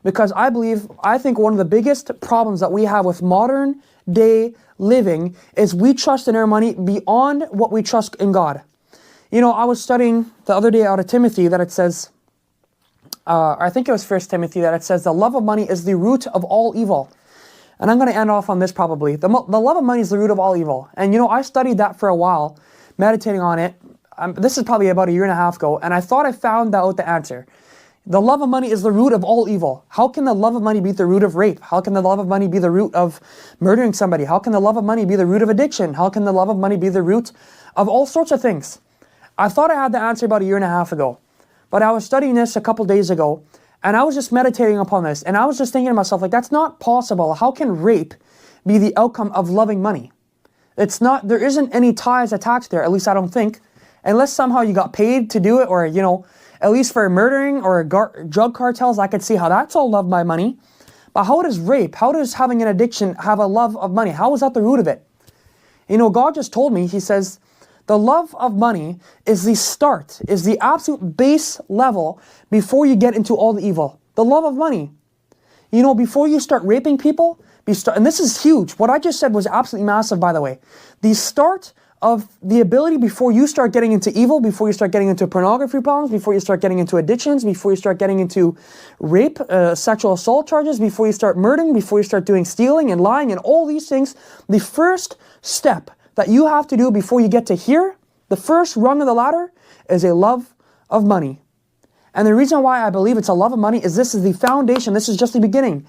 Because I think one of the biggest problems that we have with modern day living is we trust in our money beyond what we trust in God. You know, I was studying the other day out of Timothy that it says, I think it was First Timothy, that it says the love of money is the root of all evil. And I'm going to end off on this probably. The love of money is the root of all evil. And you know, I studied that for a while, meditating on it. This is probably about a year and a half ago, and I thought I found out the answer. The love of money is the root of all evil. How can the love of money be the root of rape? How can the love of money be the root of murdering somebody? How can the love of money be the root of addiction? How can the love of money be the root of all sorts of things? I thought I had the answer about a year and a half ago, but I was studying this a couple days ago, and I was just meditating upon this, and I was just thinking to myself, like, that's not possible. How can rape be the outcome of loving money? It's not, there isn't any ties attached there, at least I don't think, unless somehow you got paid to do it, or, you know, at least for murdering or drug cartels, I could see how that's all love by money. But how does rape, how does having an addiction have a love of money? How is that the root of it? You know, God just told me, He says, the love of money is the start, is the absolute base level before you get into all the evil. The love of money. You know, before you start raping people, and this is huge. What I just said was absolutely massive, by the way. The start of the ability before you start getting into evil, before you start getting into pornography problems, before you start getting into addictions, before you start getting into rape, sexual assault charges, before you start murdering, before you start doing stealing and lying and all these things, the first step that you have to do before you get to here, the first rung of the ladder, is a love of money. And the reason why I believe it's a love of money is this is the foundation, this is just the beginning.